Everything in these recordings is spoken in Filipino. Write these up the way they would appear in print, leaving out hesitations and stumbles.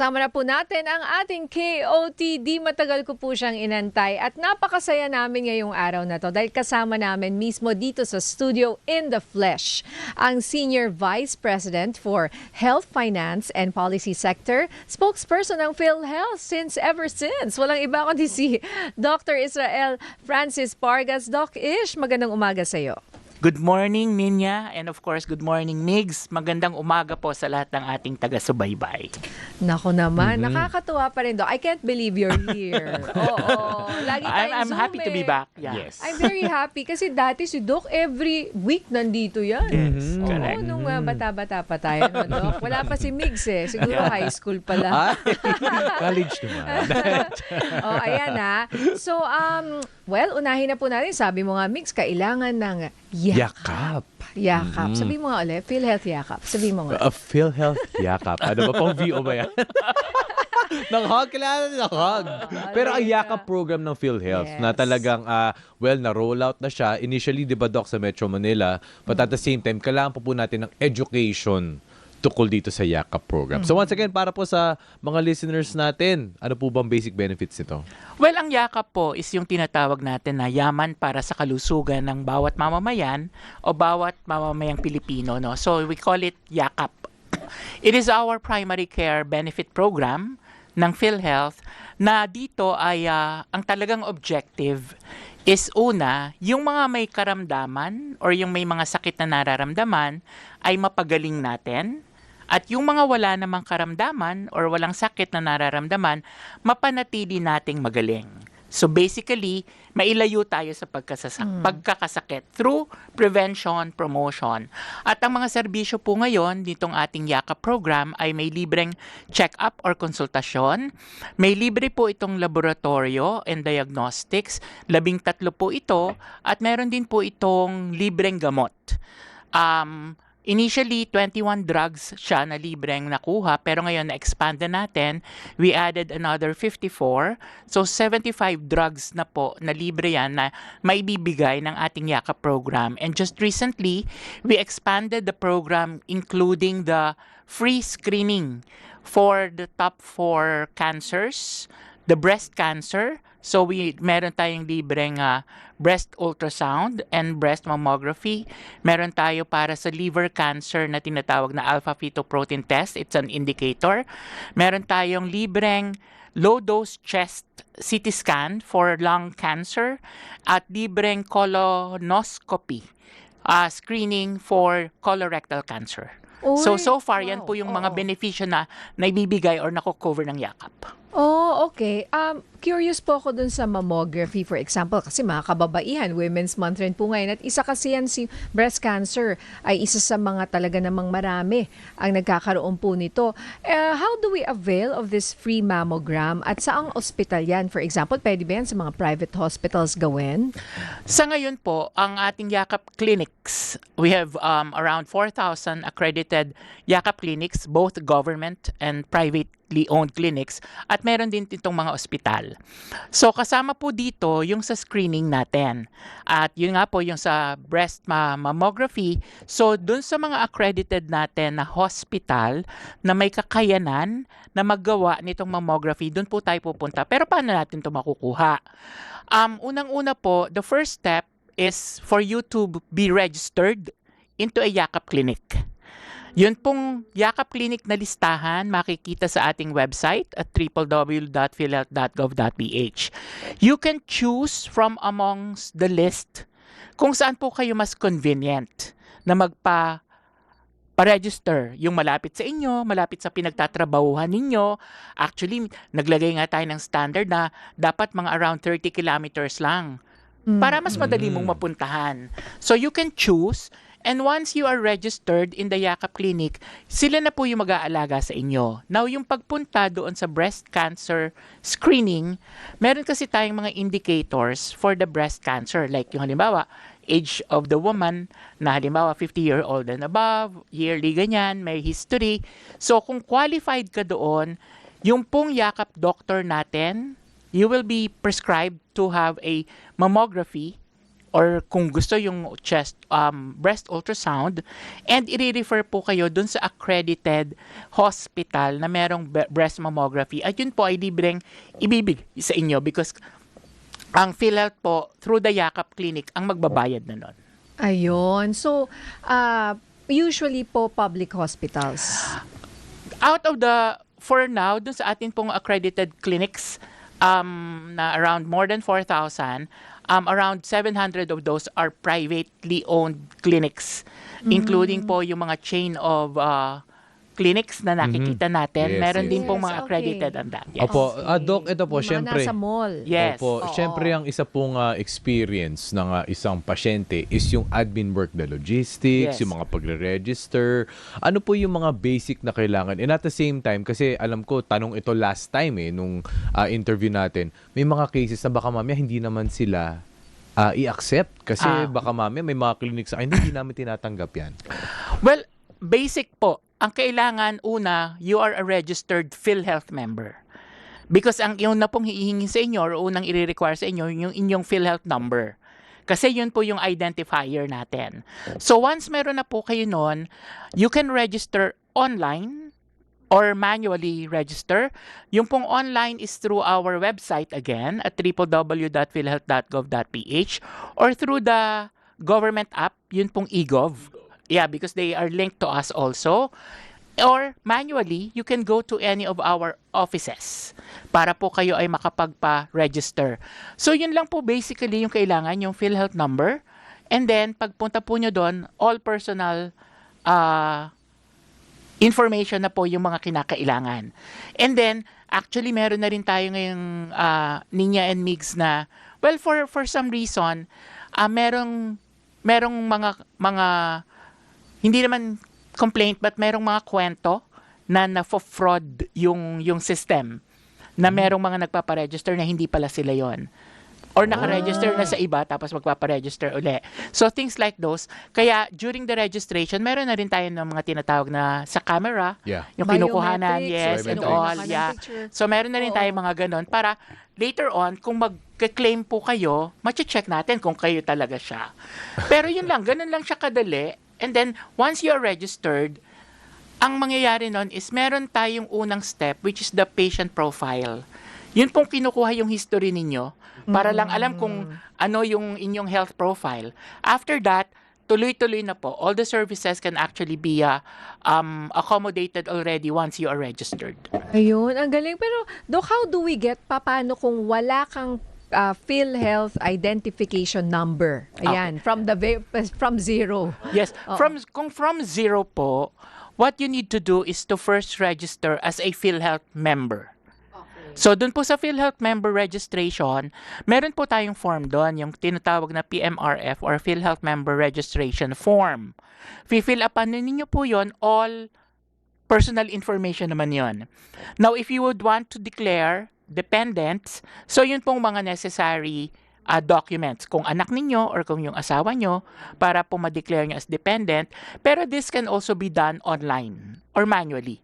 Sama na po natin ang ating KOTD. Matagal ko po siyang inantay at napakasaya namin ngayong araw na to dahil kasama namin mismo dito sa studio in the flesh ang Senior Vice President for Health, Finance and Policy Sector, spokesperson ng PhilHealth ever since. Walang iba kundi si Dr. Israel Francis Pargas. Doc Ish, magandang umaga sa iyo. Good morning, Ninya, and of course, good morning, Migs. Magandang umaga po sa lahat ng ating taga-subaybay. Nako naman, nakakatuwa pa rin, Doc. I can't believe you're here. Oo, lagi tayong I'm Zoom happy to be back. Yeah. Yes. I'm very happy kasi dati si Doc every week nandito yan. Yes, Oo, correct. nung bata-bata pa tayo, no, Doc? Wala pa si Migs eh. Siguro high school pa lang. College naman. Oh, ayan ha. So, well, unahin na po natin. Sabi mo nga, Migs, kailangan ng yakap. Yakap. Sabi mo nga ulit, PhilHealth yakap. Sabi mo nga. PhilHealth yakap. Ano ba pang VO ba yan? Ng hug, kailangan ng hug. Pero ang yakap program ng PhilHealth na talagang, na-roll out na siya. Initially, di ba, Doc, sa Metro Manila. But at the same time, kailangan po natin ng education tukol dito sa yakap program. So once again, para po sa mga listeners natin, ano po bang basic benefits nito? Well, ang yakap po is yung tinatawag natin na yaman para sa kalusugan ng bawat mamamayan o bawat mamamayang Pilipino. No? So we call it yakap. It is our primary care benefit program ng PhilHealth na dito ay ang talagang objective is una, yung mga may karamdaman or yung may mga sakit na nararamdaman ay mapagaling natin. At yung mga wala namang karamdaman or walang sakit na nararamdaman, mapanatili nating magaling. So basically, mailayo tayo sa pagkakasakit through prevention, promotion. At ang mga serbisyo po ngayon nitong ating yakap program ay may libreng check-up or konsultasyon. May libre po itong laboratorio and diagnostics. 13 po ito. At meron din po itong libreng gamot. Initially, 21 drugs siya na libreng nakuha, pero ngayon na-expand na natin. We added another 54. So, 75 drugs na po na libre yan na maibibigay ng ating yakap program. And just recently, we expanded the program including the free screening for the top 4 cancers, the breast cancer. So, meron tayong libreng breast ultrasound and breast mammography. Meron tayo para sa liver cancer na tinatawag na alpha-fetoprotein test. It's an indicator. Meron tayong libreng low-dose chest CT scan for lung cancer at libreng colonoscopy screening for colorectal cancer. So far, yan po yung mga benepisyo na naibibigay or nako-cover ng yakap. Oh, okay. Curious po ako dun sa mammography, for example, kasi mga kababaihan, Women's Month rin po ngayon. At isa kasi yan, si breast cancer ay isa sa mga talaga namang marami ang nagkakaroon po nito. How do we avail of this free mammogram? At saang ospital yan? For example, pwede ba yan sa mga private hospitals gawin? Sa ngayon po, ang ating yakap clinics, we have around 4,000 accredited yakap clinics, both government and privately owned clinics, at meron din itong mga ospital. So kasama po dito yung sa screening natin. At yun nga po yung sa breast mammography. So dun sa mga accredited natin na hospital na may kakayanan na maggawa nitong mammography, dun po tayo pupunta. Pero paano natin ito makukuha? Unang-una po, the first step is for you to be registered into a yakap clinic. Yun pong yakap clinic na listahan makikita sa ating website at www.philhealth.gov.ph. You can choose from amongst the list kung saan po kayo mas convenient na pa-register. Yung malapit sa inyo, malapit sa pinagtatrabahuhan ninyo. Actually, naglagay nga tayo ng standard na dapat mga around 30 kilometers lang para mas madali mong mapuntahan. So you can choose. And once you are registered in the yakap clinic, sila na po yung mag-aalaga sa inyo. Now, yung pagpunta doon sa breast cancer screening, meron kasi tayong mga indicators for the breast cancer. Like yung halimbawa, age of the woman na halimbawa 50-year-old and above, yearly ganyan, may history. So, kung qualified ka doon, yung pong yakap doctor natin, you will be prescribed to have a mammography or kung gusto yung breast ultrasound, and i-refer po kayo dun sa accredited hospital na merong breast mammography. At yun po ay libreng ibibig sa inyo because ang PhilHealth po through the Yakap Clinic ang magbabayad na nun. Ayun. So, usually po public hospitals. Out of for now, dun sa atin pong accredited clinics, na around more than 4,000, around 700 of those are privately owned clinics, including po yung mga chain of clinics na nakikita natin. Yes, Meron yes. din pong mga Yes, accredited okay. on that. Yes. Opo, Doc, ito po, Yung mga syempre. nasa mall. Yes. Opo, Oo. syempre ang isa pong experience ng isang pasyente is yung admin work, the logistics, Yes. yung mga pagre-register. Ano po yung mga basic na kailangan? And at the same time, kasi alam ko, tanong ito last time nung interview natin, may mga cases na baka mamaya hindi naman sila i-accept. Kasi baka mamaya may mga clinics sa hindi namin tinatanggap yan. Well, basic po. Ang kailangan, una, you are a registered PhilHealth member. Because ang yun na pong hihingi sa inyo or unang i-require sa inyo, yung inyong PhilHealth number. Kasi yun po yung identifier natin. So once meron na po kayo nun, you can register online or manually register. Yung pong online is through our website again at www.philhealth.gov.ph or through the government app, yun pong eGov. Yeah, because they are linked to us also. Or manually, you can go to any of our offices para po kayo ay makapagpa-register. So yun lang po basically yung kailangan, yung PhilHealth number. And then, pagpunta po nyo doon, all personal information na po yung mga kinakailangan. And then, actually, meron na rin tayo ngayong Ninya and Migs na, well, for some reason, merong mga hindi naman complaint but merong mga kwento na na-fraud yung system na merong mga nagpaparegister na hindi pala sila yon or nakaregister na sa iba tapos magpaparegister uli. So things like those. Kaya during the registration, meron na rin tayo ng mga tinatawag na sa camera, Yeah. yung kinukuhanan, Biometrics, yes, and biometrics. all. Yeah. So meron na rin tayo mga ganon para later on, kung mag-claim po kayo, mache-check natin kung kayo talaga siya. Pero yun lang, ganun lang siya kadali. And then, once you are registered, ang mangyayari nun is meron tayong unang step, which is the patient profile. Yun pong kinukuha yung history ninyo para lang alam kung ano yung inyong health profile. After that, tuloy-tuloy na po. All the services can actually be accommodated already once you are registered. Ayun, ang galing. Pero, Doc, how do we get, paano kung wala kang PhilHealth identification number? Ayan, from zero. Yes, kung from zero po, what you need to do is to first register as a PhilHealth member. So, dun po sa PhilHealth member registration, meron po tayong form doon, yung tinatawag na PMRF or PhilHealth member registration form. Fill upan ninyo po yon, all personal information naman yon. Now, if you would want to declare dependents, so yun pong mga necessary documents. Kung anak ninyo or kung yung asawa nyo para po ma-declare nyo as dependent. Pero this can also be done online or manually.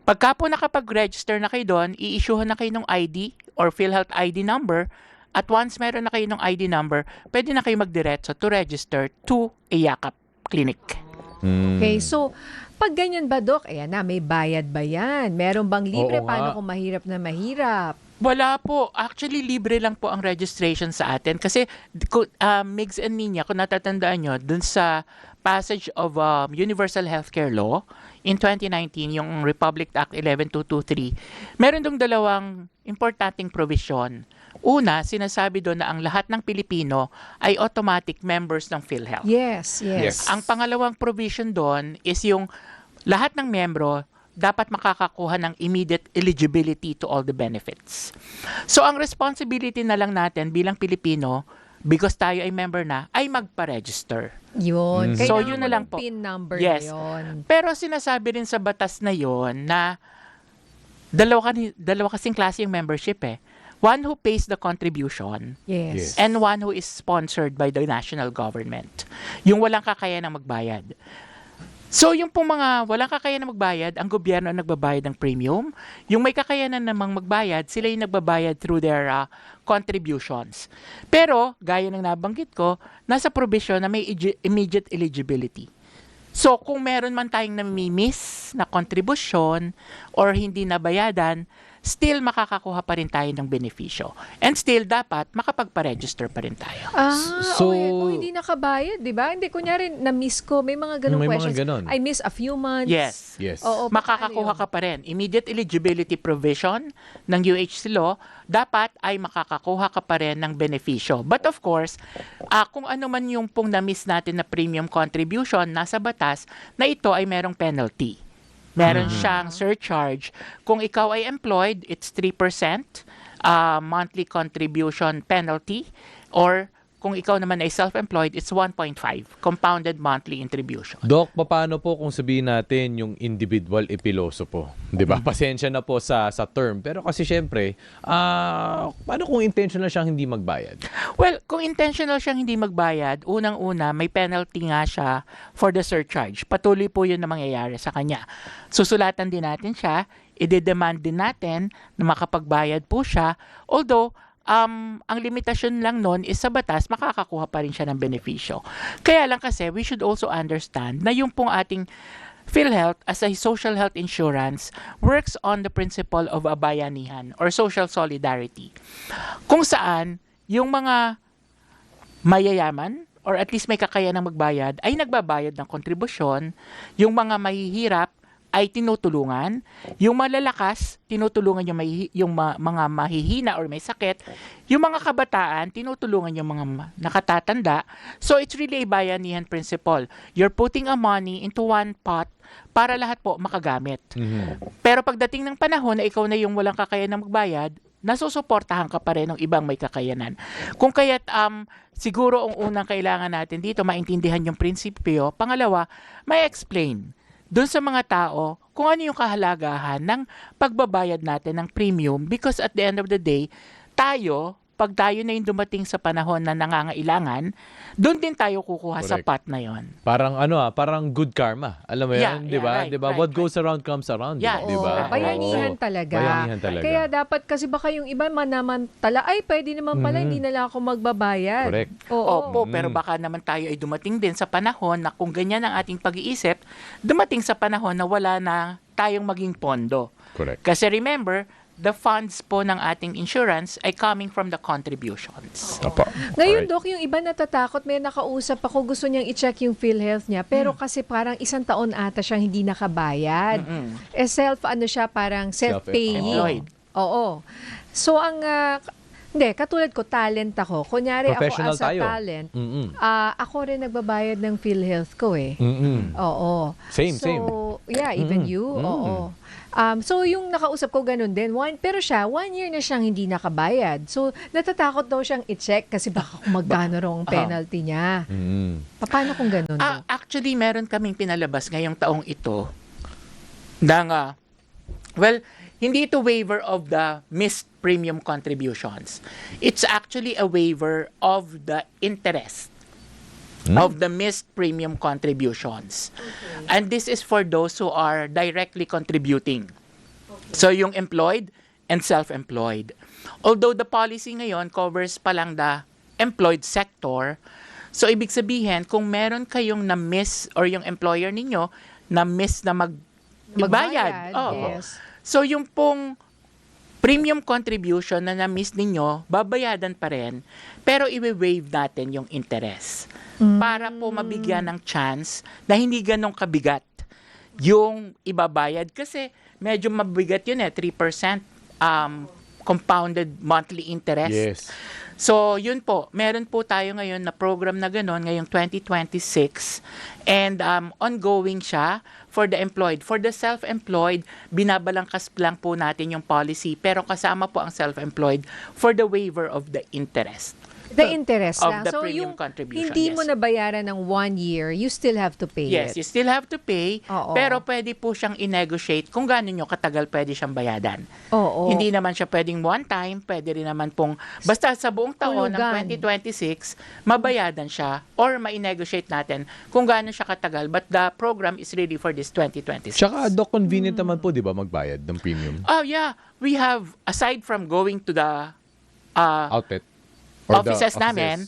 Pagka po nakapag-register na kayo doon, i-issuehan na kayo ng ID or PhilHealth ID number. At once meron na kayo ng ID number, pwede na kayo magdiretso to register to a Yakap Clinic. Okay, so, pag ganyan ba, Doc, ayan na, may bayad ba yan? Meron bang libre? Oo Paano nga. kung mahirap na mahirap? Wala po. Actually, libre lang po ang registration sa atin. Kasi, Migs and Nina, kung natatandaan nyo, dun sa passage of Universal Healthcare Law in 2019, yung Republic Act 11223, meron dong dalawang importanteng provision. Una, sinasabi doon na ang lahat ng Pilipino ay automatic members ng PhilHealth. Yes, Yes. yes. Ang pangalawang provision doon is yung lahat ng membro dapat makakakuha ng immediate eligibility to all the benefits. So, ang responsibility na lang natin bilang Pilipino, because tayo ay member na, ay magpa-register. Yun. So, Kailangan yun na mo lang ng po. PIN number Yes. na yun. Pero sinasabi rin sa batas na yon na dalawa kasing klase yung membership eh. One who pays the contribution Yes. and one who is sponsored by the national government. Yung walang kakayanang magbayad. So yung pong mga walang kakayanan magbayad, ang gobyerno ang nagbabayad ng premium. Yung may kakayanan namang magbayad, sila yung nagbabayad through their contributions. Pero, gaya ng nabanggit ko, nasa provision na may immediate eligibility. So kung meron man tayong namimiss na kontribusyon or hindi nabayadan, still makakakuha pa rin tayo ng benepisyo. And still, dapat makapagpa-register pa rin tayo. So- Okay. Kung hindi nakabayad, di ba? Hindi, kunyari, na-miss ko. May mga ganong May mga questions. ganon. I miss a few months. Yes. Yes. Oo, Makakakuha paano ka pa rin. Immediate eligibility provision ng UHC law, dapat ay makakakuha ka pa rin ng benepisyo. But of course, kung ano man yung pong na-miss natin na premium contribution, nasa batas na ito ay merong penalty. Meron siyang surcharge. Kung ikaw ay employed, it's 3% monthly contribution penalty, or kung ikaw naman ay self-employed, it's 1.5 compounded monthly contribution. Doc, paano po kung sabihin natin yung individual epiloso po? 'Di ba? Pasensya na po sa term, pero kasi syempre, paano kung intentional siyang hindi magbayad? Well, kung intentional siyang hindi magbayad, unang-una, may penalty nga siya for the surcharge. Patuloy po yun na mangyayari sa kanya. Susulatan din natin siya, i-demand din natin na makapagbayad po siya, although, ang limitasyon lang nun is sa batas, makakakuha pa rin siya ng benepisyo. Kaya lang kasi, we should also understand na yung pong ating PhilHealth as a social health insurance works on the principle of bayanihan or social solidarity. Kung saan, yung mga mayayaman or at least may kakayanang magbayad ay nagbabayad ng kontribusyon, yung mga mahihirap ay tinutulungan, yung malalakas, tinutulungan yung mga mahihina or may sakit, yung mga kabataan, tinutulungan yung mga nakatatanda. So it's really a bayanihan principle. You're putting a money into one pot para lahat po makagamit. Pero pagdating ng panahon na ikaw na yung walang kakayanang magbayad, nasusuportahan ka pa rin ng ibang may kakayanan. Kung kaya't siguro ang unang kailangan natin dito, maintindihan yung prinsipyo. Pangalawa, may explain doon sa mga tao kung ano yung kahalagahan ng pagbabayad natin ng premium, because at the end of the day, pag tayo na yung dumating sa panahon na nangangailangan, doon din tayo kukuha sa Correct. pot na yon. Parang parang good karma. Alam mo Yeah, yan, 'di ba? right, 'Di ba? right, What goes around comes around, Yeah, 'di ba? Oo, bayanihan Oo. talaga. Bayanihan talaga. Kaya dapat, kasi baka yung iba manamantala, ay pwede naman pala, hindi na lang ako magbabayad. Correct. Oo. Opo, pero baka naman tayo ay dumating din sa panahon na kung ganyan ang ating pag-iisip, dumating sa panahon na wala na tayong maging pondo. Correct. Kasi remember, the funds po ng ating insurance ay coming from the contributions. Opo. Ngayon, Alright. Doc, yung iba natatakot, may nakausap ako, gusto niyang i-check yung PhilHealth niya, pero kasi parang 1 taon ata siyang hindi nakabayad. Siya, parang self-paying. Self-employed. Oo. So, hindi, katulad ko, talent ako. Kunyari, ako Professional as a tayo. talent, Mm-mm. ako rin nagbabayad ng PhilHealth ko eh. Mm-mm. Oo. Same, so, same. Yeah, even you. Oo. So, yung nakausap ko ganun din. Pero siya, 1 year na siyang hindi nakabayad. So, natatakot daw siyang i-check kasi baka kung magkano raw ang penalty niya. Mm-mm. Paano kung ganun? Doc? Actually, meron kaming pinalabas ngayong taong ito ng, hindi ito waiver of the missed premium contributions. It's actually a waiver of the interest of the missed premium contributions. And this is for those who are directly contributing. So yung employed and self-employed. Although the policy ngayon covers pa lang the employed sector, so ibig sabihin kung meron kayong na-miss or yung employer ninyo na-miss na magbayad. Yes. So yung pong premium contribution na na-miss ninyo, babayadan pa rin, pero i-waive natin yung interest. Para po mabigyan ng chance na hindi ganong kabigat yung ibabayad. Kasi medyo mabigat yun 3% compounded monthly interest. Yes. So, yun po. Meron po tayo ngayon na program na gano'n ngayong 2026 and ongoing siya for the employed. For the self-employed, binabalangkas lang po natin yung policy pero kasama po ang self-employed for the waiver of the interest. The interest of lang. the So premium yung contribution. hindi mo Yes. nabayaran ng 1 year, you still have to pay Yes, it. you still have to pay, Oo. pero pwede po siyang i-negotiate kung gaano nyo katagal pwede siyang bayadan. Oo. Hindi naman siya pwedeng one time, pwede rin naman pong, basta sa buong taon ng Hulugan. 2026, mabayadan siya or ma-negotiate natin kung gaano siya katagal. But the program is really for this 2026. Tsaka, Doc, convenient naman po, di ba, magbayad ng premium Oh yeah, we have, aside from going to the outlet? Or the offices namin,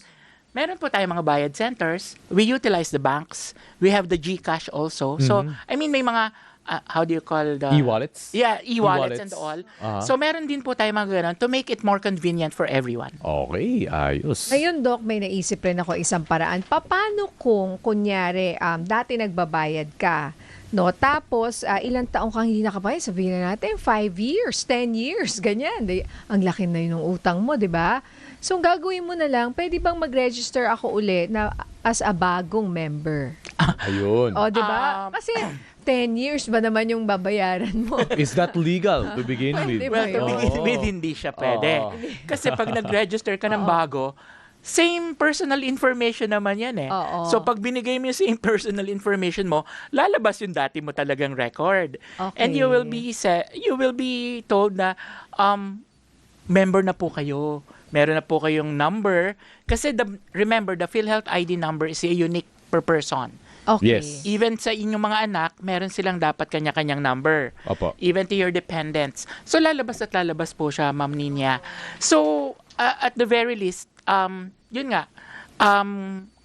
meron po tayong mga bayad centers. We utilize the banks. We have the GCash also. So, I mean, may mga, how do you call the... E-wallets? Yeah, e-wallets E-wallets. and all. Aha. So, meron din po tayong mga ganun to make it more convenient for everyone. Okay, ayos. Ngayon, Doc, may naisip rin ako isang paraan. Paano kung, kunyari, dati nagbabayad ka, no? Tapos, ilang taong kang hindi nakabayad, sabihin na natin, 5 years, 10 years, ganyan. Ang laki na yun ng utang mo, di ba? So, ang gagawin mo na lang, pwede bang mag-register ako uli na as a bagong member? Ayun. O, di ba? Kasi 10 years ba naman yung babayaran mo? Is that legal to begin with? Di Well, ba to yun? begin with, hindi siya pwede. Oo. Kasi pag nag-register ka ng bago, same personal information naman yan eh. Oo. So pag binigay mo yung same personal information mo, lalabas yung dati mo talagang record. Okay. And you will be told na member na po kayo. Meron na po kayong number kasi remember the PhilHealth ID number is a unique per person. Okay. Yes. Even sa inyong mga anak, meron silang dapat kanya-kanyang number. Opo. Even to your dependents. So, lalabas at lalabas po siya, Ma'am Ninya. So, at the very least, yun nga,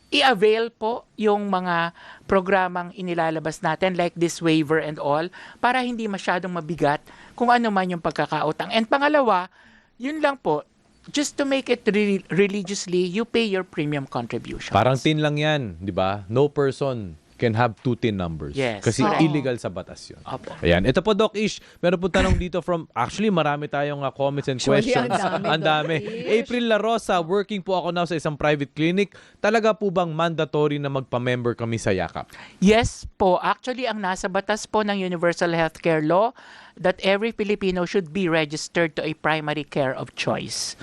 i-avail po yung mga programang inilalabas natin like this waiver and all para hindi masyadong mabigat kung ano man yung pagkakautang. And pangalawa, yun lang po, just to make it religiously, you pay your premium contribution. Parang tin lang yan, di ba? No person can have 2 tin numbers. Yes. Kasi Oo. illegal sa batas yun. Opo. Ayan. Ito po, Doc Ish. Meron po tanong dito from, actually, marami tayong comments and Actually, questions. ang dami, Ang dami. Doc Ish. April La Rosa, working po ako now sa isang private clinic. Talaga po bang mandatory na magpa-member kami sa Yakap? Yes po. Actually, ang nasa batas po ng Universal Healthcare Law that every Filipino should be registered to a primary care of choice.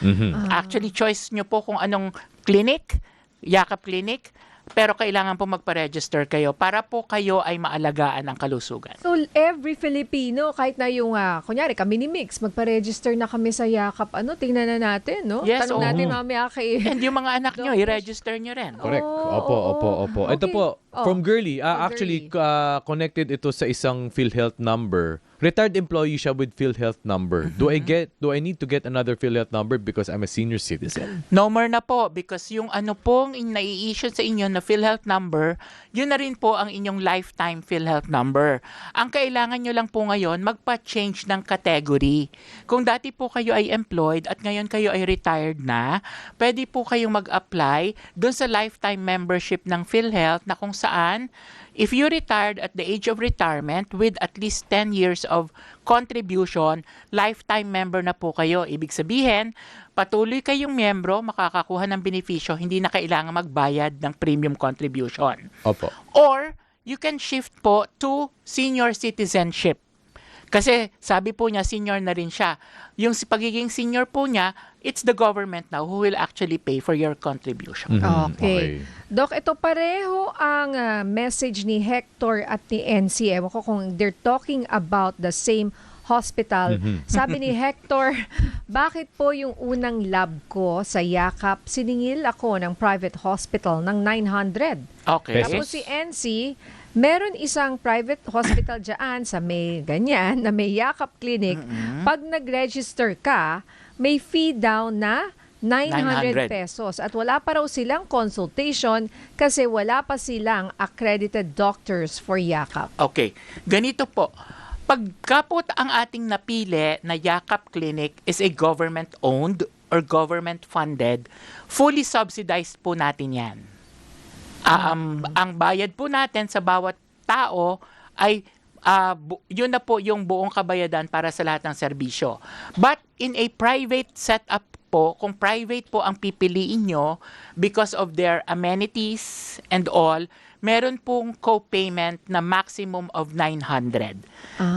Actually, choice nyo po kung anong clinic, Yakap Clinic, pero kailangan po magpa-register kayo para po kayo ay maalagaan ng kalusugan. So, every Filipino, kahit na yung, kunyari, kami ni Mix, magpa-register na kami sa Yakap. Tingnan na natin, no? Yes, Tanong oo. natin mamaya kay... And yung mga anak nyo, i-register nyo rin. Correct. Oh, Opo, oo. opo, opo. Ito Okay. po, Oh. from Girly. From Actually, connected ito sa isang PhilHealth number. Retired employee siya with PhilHealth number. Do I need to get another PhilHealth number because I'm a senior citizen? No more na po because yung ano pong nai-issue sa inyo na PhilHealth number, yun na rin po ang inyong lifetime PhilHealth number. Ang kailangan nyo lang po ngayon, magpa-change ng category. Kung dati po kayo ay employed at ngayon kayo ay retired na, pwede po kayong mag-apply dun sa lifetime membership ng PhilHealth na kung saan if you retired at the age of retirement with at least 10 years of contribution, lifetime member na po kayo. Ibig sabihin, patuloy kayong miyembro, makakakuha ng benepisyo, hindi na kailangan magbayad ng premium contribution. Opo. Or, you can shift po to senior citizenship. Kasi sabi po niya, senior na rin siya. Yung pagiging senior po niya, it's the government now who will actually pay for your contribution. Okay. Doc, ito pareho ang message ni Hector at ni NC. Ewan ko kung they're talking about the same hospital. Sabi ni Hector, bakit po yung unang lab ko sa Yakap, siningil ako ng private hospital ng 900? Okay. Tapos si NC, meron isang private hospital dyan sa may ganyan, na may Yakap Clinic. Pag nag-register ka, may fee down na 900 pesos. At wala pa raw silang consultation kasi wala pa silang accredited doctors for Yakap. Okay. Ganito po. Pagka po ang ating napili na Yakap Clinic is a government-owned or government-funded, fully subsidized po natin yan. Ang bayad po natin sa bawat tao ay yun na po yung buong kabayadan para sa lahat ng serbisyo. But in a private setup po, kung private po ang pipiliin nyo because of their amenities and all, meron pong co-payment na maximum of 900.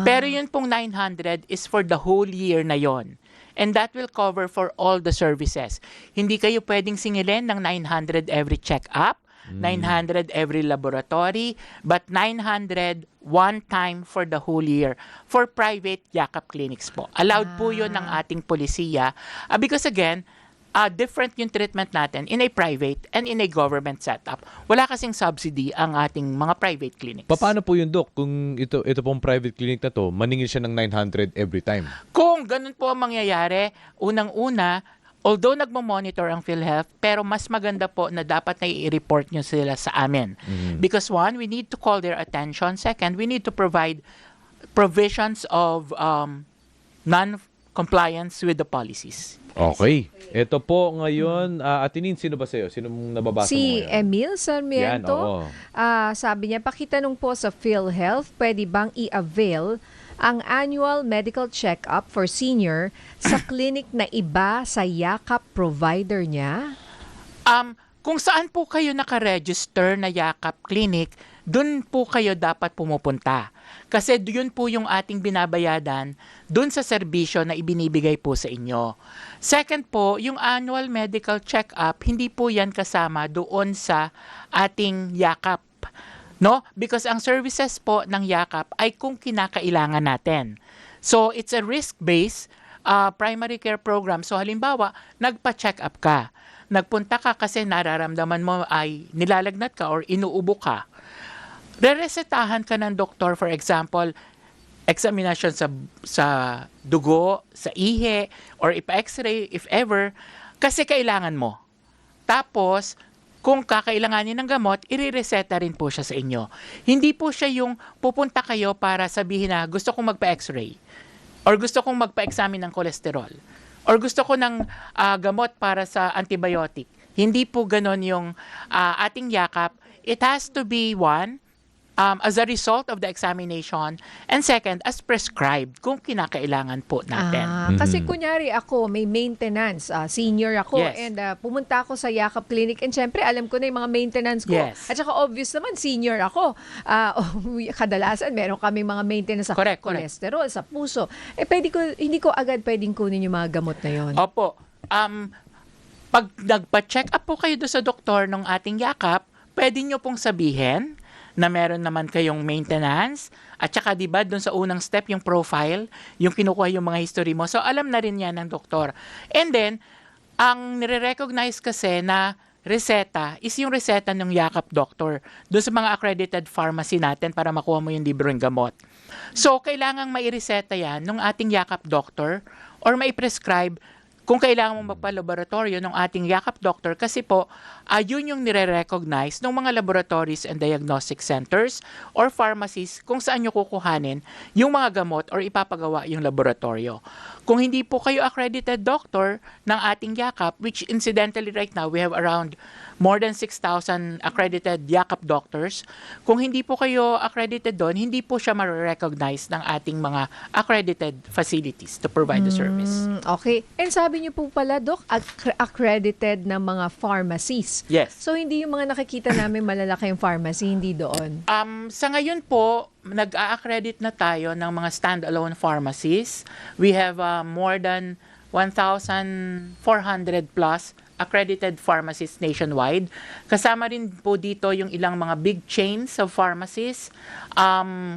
Pero yun pong 900 is for the whole year na yon. and that will cover for all the services. Hindi kayo pwedeng singilin ng 900 every check-up, 900 every laboratory, but 900 one time for the whole year for private yakap clinics po. Allowed po yun ng ating polisiya because again, different yung treatment natin in a private and in a government setup. Wala kasing subsidy ang ating mga private clinics. Paano po yun, Doc? Kung ito pong private clinic na to, maningil siya ng 900 every time. Kung ganun po ang mangyayari, unang-una, although nagmo-monitor ang PhilHealth, pero mas maganda po na dapat na i-report nyo sila sa amin. Because one, we need to call their attention. Second, we need to provide provisions of non-compliance with the policies. Okay. Ito po ngayon, Atinin, sino ba sa'yo? Sino mong nababasa mo Si ngayon? Emil Sarmiento. Yan, oo. Sabi niya, pakitanong po sa PhilHealth, pwede bang i-avail ang annual medical check-up for senior sa clinic na iba sa yakap provider niya? Kung saan po kayo nakaregister na yakap clinic, dun po kayo dapat pumupunta. Kasi yun po yung ating binabayadan dun sa serbisyo na ibinibigay po sa inyo. Second po, yung annual medical check-up, hindi po yan kasama doon sa ating yakap. No? Because ang services po ng yakap ay kung kinakailangan natin. So, it's a risk-based primary care program. So, halimbawa, nagpa-check up ka. Nagpunta ka kasi nararamdaman mo ay nilalagnat ka or inuubo ka. Reresetahan ka ng doktor, for example, examination sa dugo, sa ihi, or ipa-x-ray if ever, kasi kailangan mo. Tapos, kung kakailanganin ng gamot, irireseta rin po siya sa inyo. Hindi po siya yung pupunta kayo para sabihin na gusto kong magpa-x-ray or gusto kong magpa-examine ng kolesterol or gusto ko ng gamot para sa antibiotic. Hindi po ganon yung ating yakap. It has to be one, as a result of the examination, and second, as prescribed kung kinakailangan po natin. Kasi kunyari ako, may maintenance, senior ako, Yes. and pumunta ako sa Yakap Clinic, and syempre alam ko na yung mga maintenance ko. Yes. At saka obvious naman, senior ako. Kadalasan, meron kami mga maintenance sa Correct. cholesterol, sa puso. Hindi ko agad pwedeng kunin yung mga gamot na yon. Opo. Pag nagpa-check up po kayo doon sa doktor ng ating yakap, pwede nyo pong sabihin na meron naman kayong maintenance at saka 'di ba doon sa unang step yung profile, yung kinukuha yung mga history mo. So alam na rin yan ng doktor. And then ang nire-recognize kasi na reseta is yung reseta ng yakap doctor doon sa mga accredited pharmacy natin para makuha mo yung libreng gamot. So kailangang maireseta yan ng ating yakap doctor or mai-prescribe kung kailangan mong magpa-laboratorio ng ating yakap doctor kasi po, yun yung nire-recognize ng mga laboratories and diagnostic centers or pharmacies kung saan nyo kukuhanin yung mga gamot or ipapagawa yung laboratorio. Kung hindi po kayo accredited doctor ng ating yakap, which incidentally right now we have around more than 6,000 accredited yakap doctors, kung hindi po kayo accredited doon, hindi po siya ma-recognize ng ating mga accredited facilities to provide the service. Okay. And sabi niyo po pala, Doc, accredited na mga pharmacies. Yes. So, hindi yung mga nakikita namin malalaking pharmacy, hindi doon. Sa ngayon po, nag-a-accredit na tayo ng mga standalone pharmacies. We have more than 1,400 plus accredited pharmacies nationwide. Kasama rin po dito yung ilang mga big chains of pharmacies,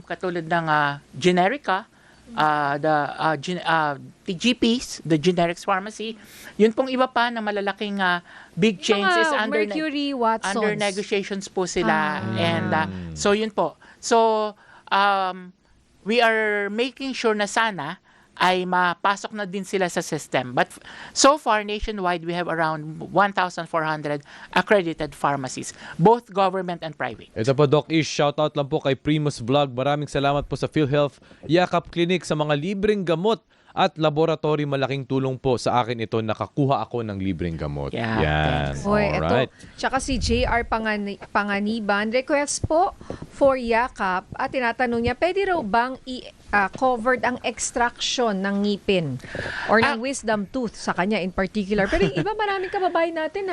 katulad ng Generica, the GPs, the generics pharmacy. Yun pong iba pa na malalaking big chains Mga is under Mercury, Watsons. under negotiations po sila. And so yun po. So we are making sure na sana ay mapasok na din sila sa system. But so far, nationwide, we have around 1,400 accredited pharmacies, both government and private. Ito po, Doc Ish, shoutout lang po kay Primus Vlog. Maraming salamat po sa PhilHealth Yakap Clinic sa mga libreng gamot at laboratory. Malaking tulong po sa akin ito. Nakakuha ako ng libreng gamot. Yeah, Yan. thanks. Hoy, Alright. eto. Tsaka si JR Panganiban, request po for yakap at tinatanong niya, pwede raw bang covered ang extraction ng ngipin or ng wisdom tooth sa kanya in particular. Pero yung iba, maraming kababayan natin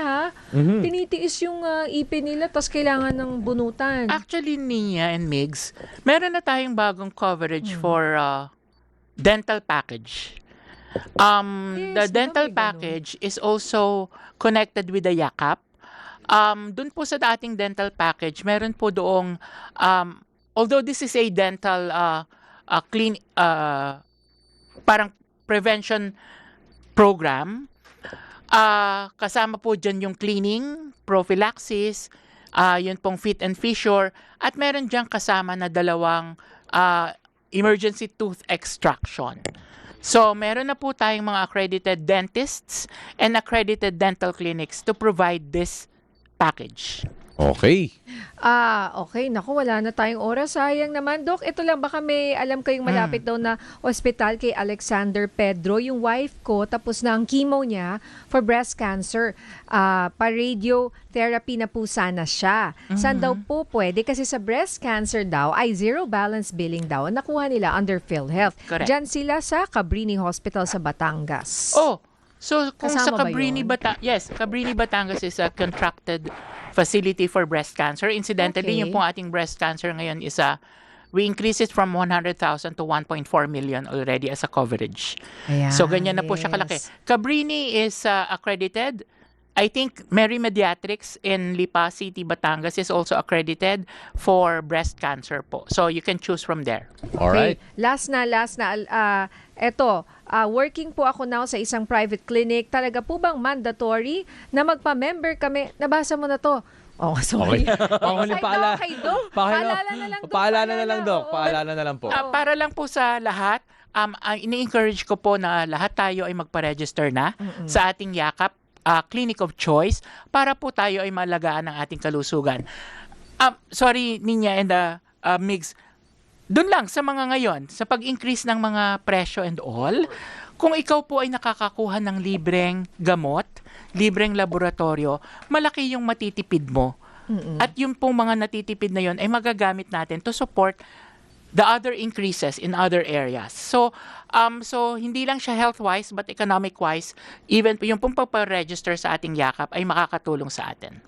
tinitiis yung ipin nila tapos kailangan ng bunutan. Actually, Nia and Migs, meron na tayong bagong coverage for dental package. The Yes, di ba dental may ganun? package is also connected with the yakap. Dun po sa dating dental package, meron po doong, although this is a dental parang prevention program, kasama po dyan yung cleaning, prophylaxis, yun pong fit and fissure, at meron dyan kasama na dalawang emergency tooth extraction. So, meron na po tayong mga accredited dentists and accredited dental clinics to provide this package. Okay. Okay. Naku, wala na tayong oras. Sayang naman. Doc, ito lang. Baka may alam kayong malapit daw na ospital kay Alexander Pedro. Yung wife ko, tapos na ang chemo niya for breast cancer. Pa-radiotherapy na po sana siya. Saan daw po pwede? Kasi sa breast cancer daw ay zero balance billing daw. Nakuha nila under PhilHealth. Correct. Diyan sila sa Cabrini Hospital sa Batangas. Oh, so kung sa Kasama ba Cabrini, yun? yes, Cabrini, Batangas is a contracted facility for breast cancer. Incidentally, Okay. yung pong ating breast cancer ngayon is we increase it from 100,000 to 1.4 million already as a coverage. Ayan, So, ganyan na po siya kalaki. yes. Cabrini is accredited. I think Mary Mediatrics in Lipa City, Batangas is also accredited for breast cancer po. So, you can choose from there. Alright. Okay, last na. Eto, working po ako now sa isang private clinic. Talaga po bang mandatory na magpa-member kami? Nabasa mo na to. Oh, sorry. Panghuling Paalala kay Doc. Paalala na lang, Doc. Paalala na lang, Doc. Oo. Paalala na lang po. Para lang po sa lahat, ini-encourage ko po na lahat tayo ay magpa-register na sa ating yakap clinic of choice para po tayo ay malagaan ng ating kalusugan. Sorry, Ninya and Migs, doon lang sa mga ngayon, sa pag-increase ng mga presyo and all, kung ikaw po ay nakakakuha ng libreng gamot, libreng laboratorio, malaki yung matitipid mo. At yung pong mga natitipid na yon ay magagamit natin to support the other increases in other areas. So hindi lang siya health-wise but economic-wise, even yung pong pagpa-register sa ating yakap ay makakatulong sa atin.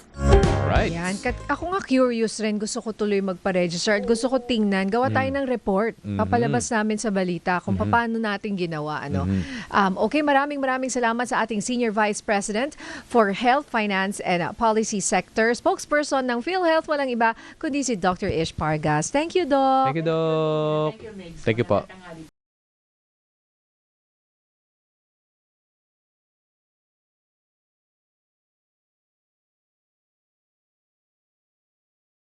Alright. Yan. Ako nga curious rin. Gusto ko tuloy magpa-register at gusto ko tingnan. Gawa tayo ng report. Papalabas namin sa balita kung paano natin ginawa. Okay, maraming salamat sa ating Senior Vice President for Health, Finance, and Policy Sector. Spokesperson ng PhilHealth, walang iba kundi si Dr. Ish Pargas. Thank you, Doc. Thank you, Doc. Thank you, Migs. Thank you po. Magandang tanghali.